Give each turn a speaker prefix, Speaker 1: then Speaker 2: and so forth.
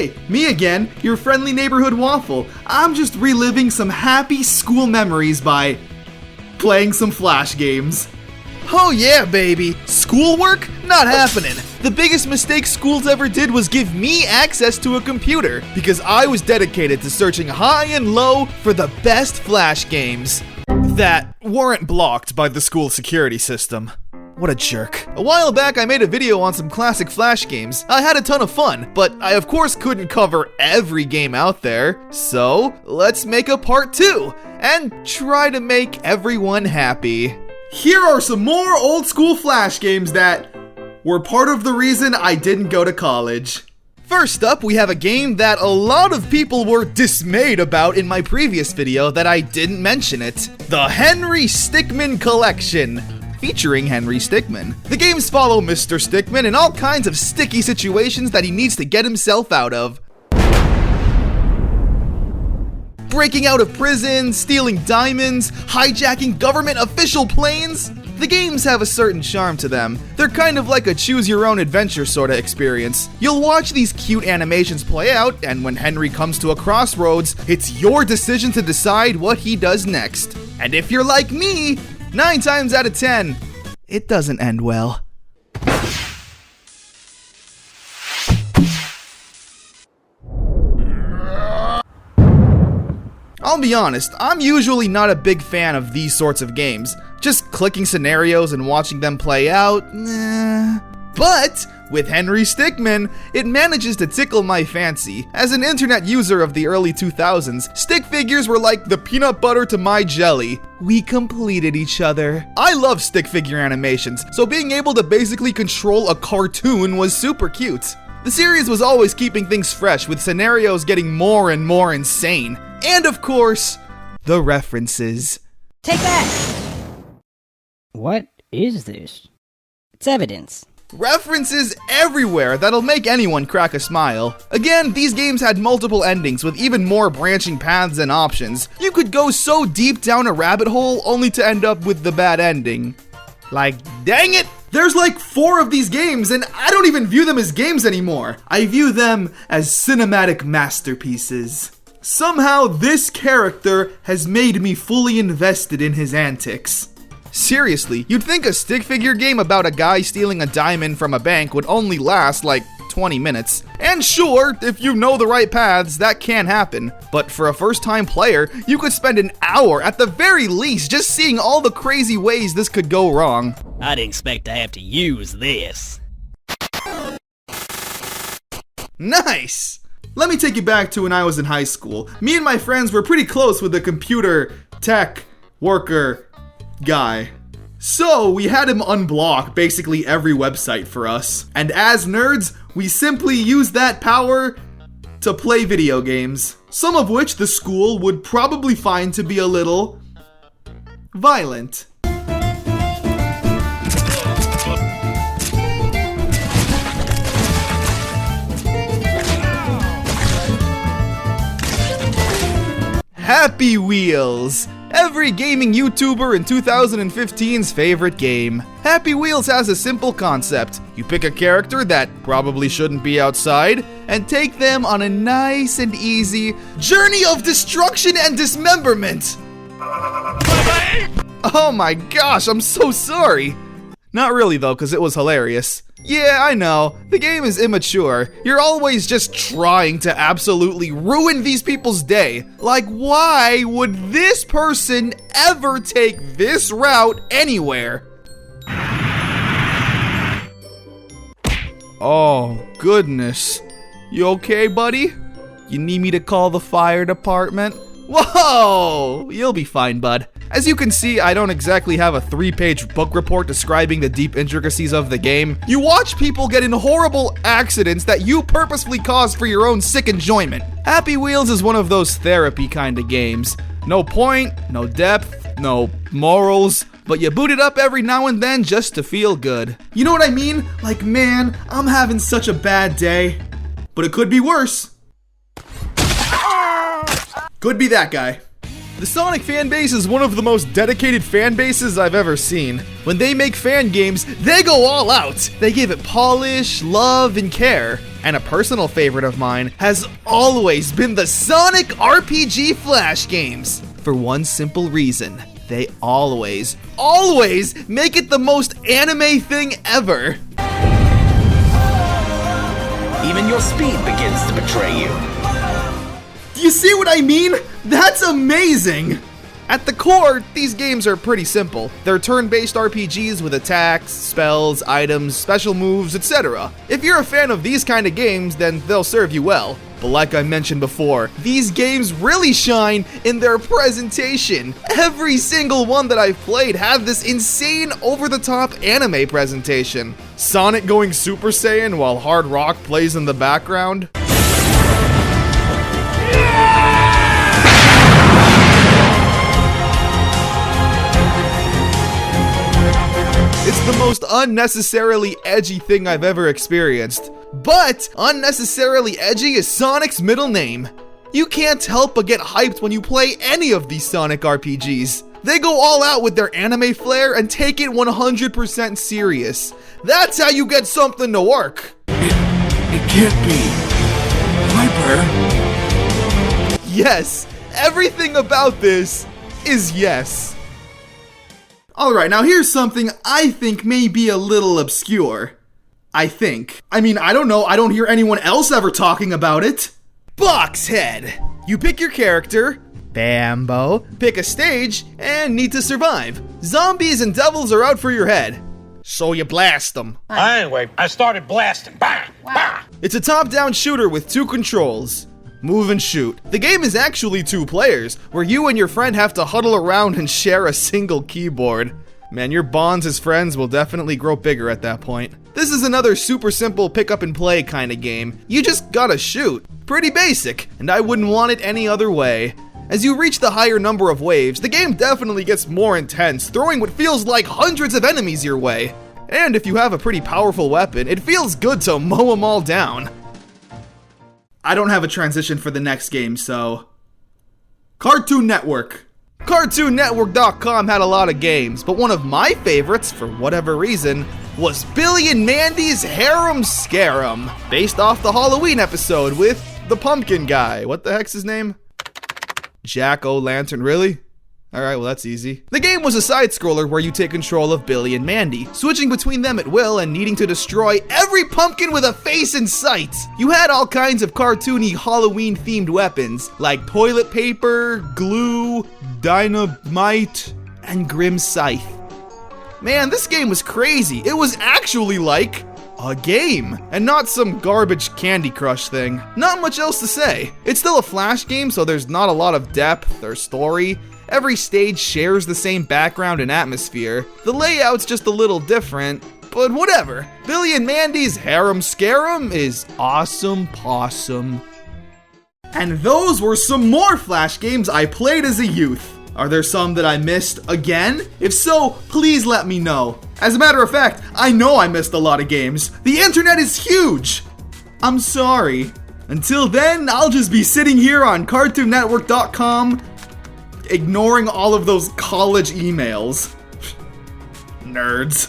Speaker 1: Hey, me again, your friendly neighborhood waffle. I'm just reliving some happy school memories by playing some Flash games.
Speaker 2: Oh yeah, baby. Schoolwork? Not happening. The biggest mistake schools ever did was give me access to a computer because I was dedicated to searching high and low for the best Flash games that weren't blocked by the school security system. What a jerk. A while back, I made a video on some classic Flash games. I had a ton of fun, but I of course couldn't cover every game out there. So, let's make a part 2 and try to make everyone happy.
Speaker 1: Here are some more old school Flash games that were part of the reason I didn't go to college.
Speaker 2: First up, we have a game that a lot of people were dismayed about in my previous video that I didn't mention it. The Henry Stickman Collection, featuring Henry Stickman. The games follow Mr. Stickman in all kinds of sticky situations that he needs to get himself out of. Breaking out of prison, stealing diamonds, hijacking government official planes. The games have a certain charm to them. They're kind of like a choose-your-own-adventure sorta experience. You'll watch these cute animations play out, and when Henry comes to a crossroads, it's your decision to decide what he does next. And if you're like me, 9 times out of 10, it doesn't end well. I'll be honest, I'm usually not a big fan of these sorts of games. Just clicking scenarios and watching them play out, nah. But with Henry Stickman, it manages to tickle my fancy. As an internet user of the early 2000s, stick figures were like the peanut butter to my jelly. We completed each other. I love stick figure animations, so being able to basically control a cartoon was super cute. The series was always keeping things fresh, with scenarios getting more and more insane. And of course, the references.
Speaker 3: Take that! What is this? It's evidence.
Speaker 2: References everywhere that'll make anyone crack a smile. Again, these games had multiple endings with even more branching paths and options. You could go so deep down a rabbit hole only to end up with the bad ending. Like, dang it!
Speaker 1: There's like 4 of these games, and I don't even view them as games anymore. I view them as cinematic masterpieces. Somehow, this character has made me fully invested in his antics.
Speaker 2: Seriously, you'd think a stick figure game about a guy stealing a diamond from a bank would only last like 20 minutes. And sure, if you know the right paths, that can happen. But for a first-time player, you could spend an hour at the very least just seeing all the crazy ways this could go wrong.
Speaker 4: I didn't expect to have to use this.
Speaker 2: Nice!
Speaker 1: Let me take you back to when I was in high school. Me and my friends were pretty close with the computer tech worker guy. So we had him unblock basically every website for us. And as nerds, we simply used that power to play video games. Some of which the school would probably find to be a little violent.
Speaker 2: Happy Wheels! Every gaming YouTuber in 2015's favorite game. Happy Wheels has a simple concept. You pick a character that probably shouldn't be outside, and take them on a nice and easy journey of destruction and dismemberment! Oh my gosh, I'm so sorry! Not really though, because it was hilarious. Yeah, I know, the game is immature. You're always just trying to absolutely ruin these people's day. Like, why would this person ever take this route anywhere? Oh, goodness. You okay, buddy? You need me to call the fire department? Whoa! You'll be fine, bud. As you can see, I don't exactly have a 3-page book report describing the deep intricacies of the game. You watch people get in horrible accidents that you purposefully caused for your own sick enjoyment. Happy Wheels is one of those therapy kind of games. No point, no depth, no morals, but you boot it up every now and then just to feel good.
Speaker 1: You know what I mean? Like, man, I'm having such a bad day. But it could be worse. Could be that guy.
Speaker 2: The Sonic fanbase is one of the most dedicated fan bases I've ever seen. When they make fan games, they go all out. They give it polish, love, and care. And a personal favorite of mine has always been the Sonic RPG Flash games. For one simple reason, they always make it the most anime thing ever.
Speaker 5: Even your speed begins to betray you.
Speaker 1: Do you see what I mean? That's amazing!
Speaker 2: At the core, these games are pretty simple. They're turn-based RPGs with attacks, spells, items, special moves, etc. If you're a fan of these kind of games, then they'll serve you well. But like I mentioned before, these games really shine in their presentation. Every single one that I've played had this insane over-the-top anime presentation. Sonic going Super Saiyan while hard rock plays in the background. It's the most unnecessarily edgy thing I've ever experienced. But unnecessarily edgy is Sonic's middle name. You can't help but get hyped when you play any of these Sonic RPGs. They go all out with their anime flair and take it 100% serious. That's how you get something to work.
Speaker 5: It can't be. Hyper.
Speaker 2: Yes, everything about this is yes.
Speaker 1: Alright, now here's something I think may be a little obscure. I mean, I don't know, I don't hear anyone else ever talking about it.
Speaker 2: Boxhead. You pick your character, Bambo, pick a stage, and need to survive. Zombies and devils are out for your head, so you blast them.
Speaker 6: Anyway, I started blasting. Bah! Bah!
Speaker 2: It's a top-down shooter with 2 controls. Move and shoot. The game is actually 2 players, where you and your friend have to huddle around and share a single keyboard. Man, your bonds as friends will definitely grow bigger at that point. This is another super simple pick up and play kind of game. You just gotta shoot. Pretty basic, and I wouldn't want it any other way. As you reach the higher number of waves, the game definitely gets more intense, throwing what feels like hundreds of enemies your way. And if you have a pretty powerful weapon, it feels good to mow them all down.
Speaker 1: I don't have a transition for the next game, so... Cartoon Network.
Speaker 2: CartoonNetwork.com had a lot of games, but one of my favorites, for whatever reason, was Billy and Mandy's Harem Scaram, based off the Halloween episode with the pumpkin guy. What the heck's his name? Jack-o'-lantern, really? Alright, well that's easy. The game was a side-scroller where you take control of Billy and Mandy, switching between them at will and needing to destroy every pumpkin with a face in sight. You had all kinds of cartoony Halloween-themed weapons, like toilet paper, glue, dynamite, and Grim Scythe. Man, this game was crazy. It was actually like a game, and not some garbage Candy Crush thing. Not much else to say. It's still a Flash game, so there's not a lot of depth or story. Every stage shares the same background and atmosphere. The layout's just a little different, but whatever. Billy and Mandy's Harem Scaram is awesome possum.
Speaker 1: And those were some more Flash games I played as a youth. Are there some that I missed again? If so, please let me know. As a matter of fact, I know I missed a lot of games. The internet is huge! I'm sorry. Until then, I'll just be sitting here on CartoonNetwork.com ignoring all of those college emails. Nerds.